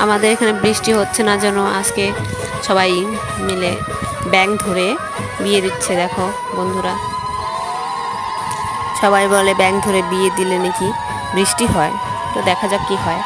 আমাদের এখানে বৃষ্টি হচ্ছে না যেন আজকে সবাই মিলে ব্যাঙ ধরে বিয়ে দিচ্ছে। দেখো বন্ধুরা, সবাই বলে ব্যাঙ ধরে বিয়ে দিলে নাকি বৃষ্টি হয়। তো দেখা যাক কি হয়।